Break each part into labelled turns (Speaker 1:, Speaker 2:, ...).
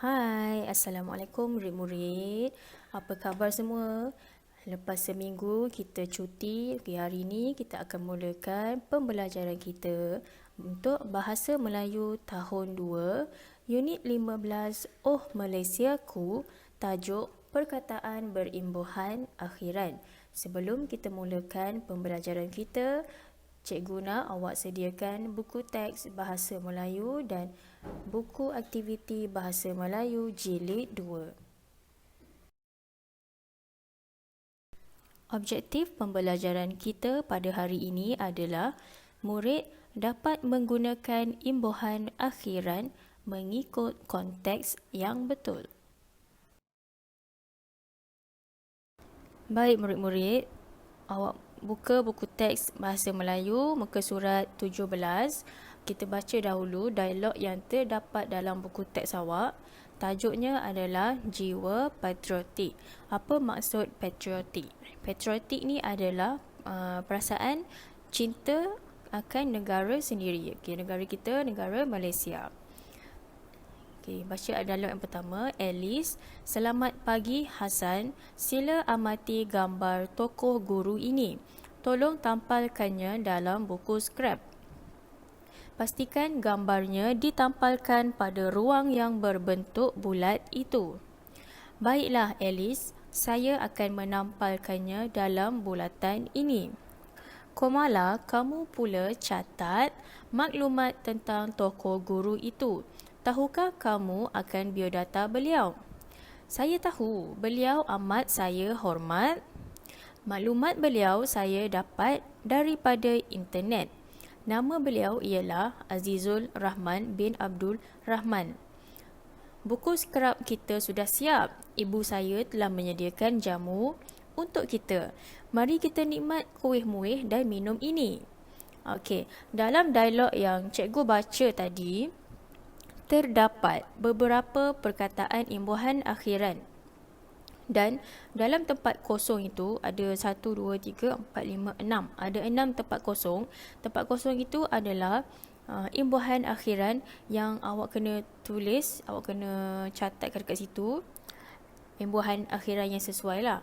Speaker 1: Hai, Assalamualaikum murid-murid. Apa khabar semua? Lepas seminggu kita cuti, hari ini kita akan mulakan pembelajaran kita untuk Bahasa Melayu Tahun 2, Unit 15, Oh Malaysiaku, tajuk Perkataan Berimbuhan Akhiran. Sebelum kita mulakan pembelajaran kita, Cikgu nak awak sediakan buku teks Bahasa Melayu dan buku aktiviti Bahasa Melayu Jilid 2. Objektif pembelajaran kita pada hari ini adalah murid dapat menggunakan imbuhan akhiran mengikut konteks yang betul. Baik murid-murid, awak buka buku teks Bahasa Melayu muka surat 17. Kita baca dahulu dialog yang terdapat dalam buku teks awak. Tajuknya adalah Jiwa Patriotik. Apa maksud patriotik? Patriotik ni adalah perasaan cinta akan negara sendiri. Negara kita, negara Malaysia. Baca dialog yang pertama. Alice, selamat pagi Hasan. Sila amati gambar tokoh guru ini. Tolong tampalkannya dalam buku skrap. Pastikan gambarnya ditampalkan pada ruang yang berbentuk bulat itu. Baiklah Alice, saya akan menampalkannya dalam bulatan ini. Komala, kamu pula catat maklumat tentang tokoh guru itu. Tahukah kamu akan biodata beliau? Saya tahu, beliau amat saya hormat. Maklumat beliau saya dapat daripada internet. Nama beliau ialah Azizul Rahman bin Abdul Rahman. Buku skrap kita sudah siap. Ibu saya telah menyediakan jamu untuk kita. Mari kita nikmat kuih-muih dan minum ini. Dalam dialog yang cikgu baca tadi, terdapat beberapa perkataan imbuhan akhiran. Dan dalam tempat kosong itu ada 1, 2, 3, 4, 5, 6. Ada 6 tempat kosong. Tempat kosong itu adalah imbuhan akhiran yang awak kena tulis, awak kena catatkan dekat situ. Imbuhan akhiran yang sesuai lah.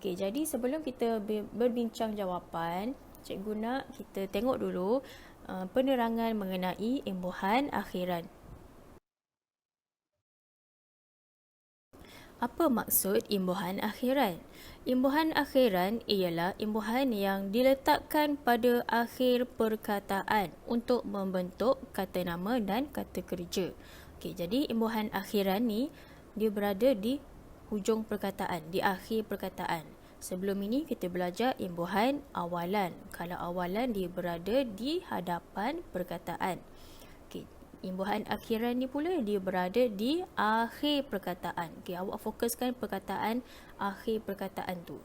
Speaker 1: Jadi sebelum kita berbincang jawapan, cikgu nak kita tengok dulu penerangan mengenai imbuhan akhiran. Apa maksud imbuhan akhiran? Imbuhan akhiran ialah imbuhan yang diletakkan pada akhir perkataan untuk membentuk kata nama dan kata kerja. Jadi imbuhan akhiran ni dia berada di hujung perkataan, di akhir perkataan. Sebelum ini kita belajar imbuhan awalan. Kalau awalan dia berada di hadapan perkataan. Imbuhan akhiran ni pula dia berada di akhir perkataan. Awak fokuskan perkataan akhir perkataan tu.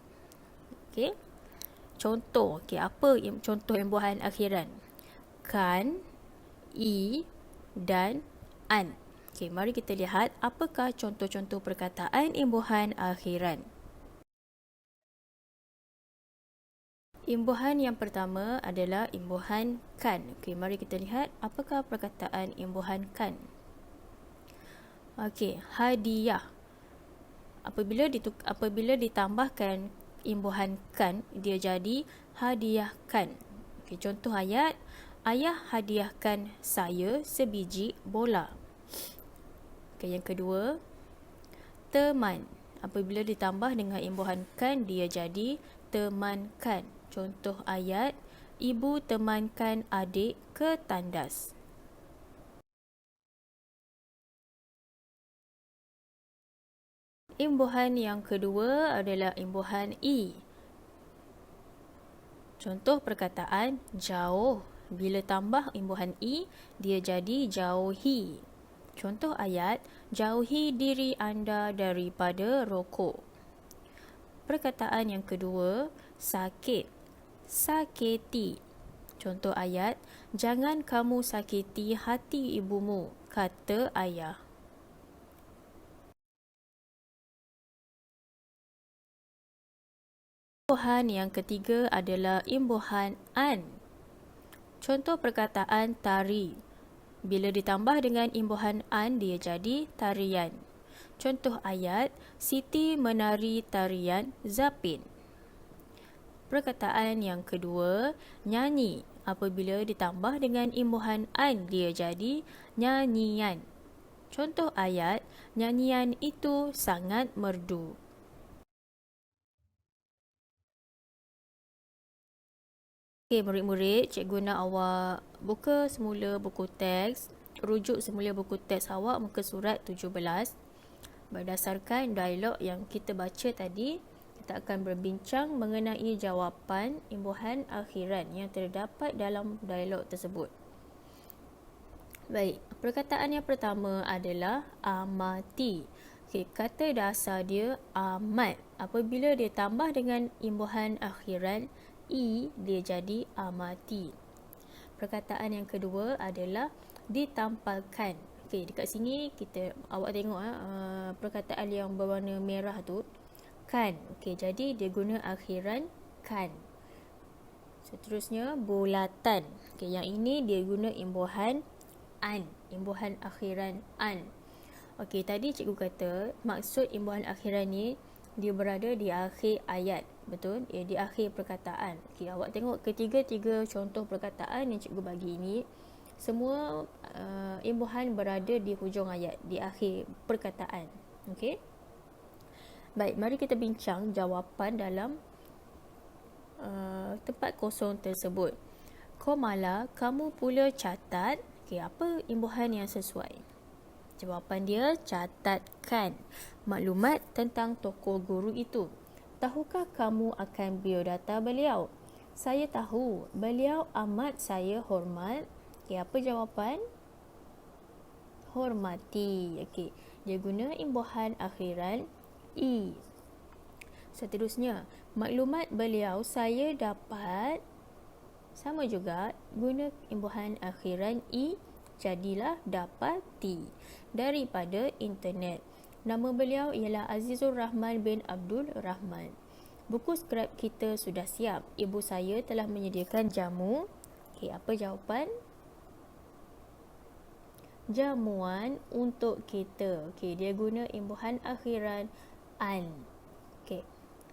Speaker 1: Contoh, apa contoh imbuhan akhiran? Kan, i dan an. Mari kita lihat apakah contoh-contoh perkataan imbuhan akhiran. Imbuhan yang pertama adalah imbuhan kan. Mari kita lihat apakah perkataan imbuhan kan. Hadiah. Apabila ditambahkan imbuhan kan, dia jadi hadiahkan. Contoh ayat, ayah hadiahkan saya sebiji bola. Yang kedua, teman. Apabila ditambah dengan imbuhan kan, dia jadi temankan. Contoh ayat, ibu temankan adik ke tandas. Imbuhan yang kedua adalah imbuhan i. Contoh perkataan jauh. Bila tambah imbuhan i, dia jadi jauhi. Contoh ayat, jauhi diri anda daripada rokok. Perkataan yang kedua, sakit. Sakiti. Contoh ayat, jangan kamu sakiti hati ibumu, kata ayah. Imbuhan yang ketiga adalah imbuhan an. Contoh perkataan tari. Bila ditambah dengan imbuhan an, dia jadi tarian. Contoh ayat, Siti menari tarian Zapin. Perkataan yang kedua, nyanyi. Apabila ditambah dengan imbuhan an, dia jadi nyanyian. Contoh ayat, nyanyian itu sangat merdu. Okey, murid-murid, cikgu nak awak buka semula buku teks, rujuk semula buku teks awak muka surat 17. Berdasarkan dialog yang kita baca tadi, kita akan berbincang mengenai jawapan imbuhan akhiran yang terdapat dalam dialog tersebut. Baik, perkataan yang pertama adalah amati. Okey, kata dasar dia amat. Apabila dia tambah dengan imbuhan akhiran i, dia jadi amati. Perkataan yang kedua adalah ditampalkan. Okey, dekat sini awak tengok perkataan yang berwarna merah tu kan. Okey, jadi dia guna akhiran kan. Seterusnya bulatan. Okey, yang ini dia guna imbuhan an, imbuhan akhiran an. Okey, tadi cikgu kata maksud imbuhan akhiran ni dia berada di akhir ayat, betul? Di akhir perkataan. Okey, awak tengok ketiga-tiga contoh perkataan yang cikgu bagi ini, semua imbuhan berada di hujung ayat, di akhir perkataan. Okey. Baik, mari kita bincang jawapan dalam tempat kosong tersebut. Komala, kamu pula catat. Okey, apa imbuhan yang sesuai? Jawapan dia catatkan maklumat tentang tokoh guru itu. Tahukah kamu akan biodata beliau? Saya tahu, beliau amat saya hormat. Okey, apa jawapan? Hormati. Okey, dia guna imbuhan akhiran i. Seterusnya, maklumat beliau saya dapat, sama juga guna imbuhan akhiran i, jadilah dapati daripada internet. Nama beliau ialah Azizur Rahman bin Abdul Rahman. Buku skrip kita sudah siap. Ibu saya telah menyediakan jamu. Okey, apa jawapan? Jamuan untuk kita. Okey, dia guna imbuhan akhiran an. Okey,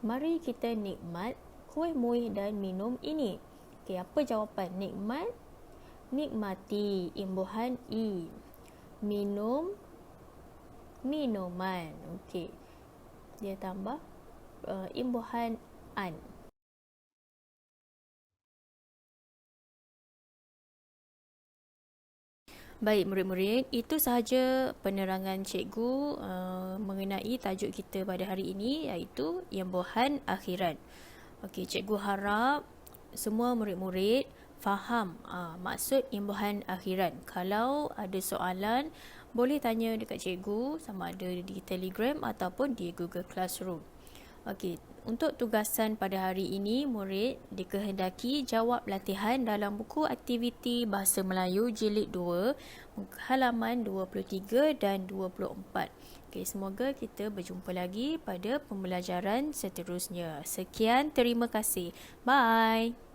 Speaker 1: mari kita nikmat kuih muih dan minum ini. Okey, apa jawapan? Nikmat, nikmati, imbuhan i. Minum, minuman. Okey, dia tambah imbuhan an. Baik murid-murid, itu sahaja penerangan cikgu mengenai tajuk kita pada hari ini, iaitu imbuhan akhiran. Okey, cikgu harap semua murid-murid faham maksud imbuhan akhiran. Kalau ada soalan, boleh tanya dekat cikgu, sama ada di Telegram ataupun di Google Classroom. Okey, untuk tugasan pada hari ini, murid dikehendaki jawab latihan dalam buku aktiviti Bahasa Melayu Jilid 2, halaman 23 dan 24. Okey, semoga kita berjumpa lagi pada pembelajaran seterusnya. Sekian, terima kasih. Bye.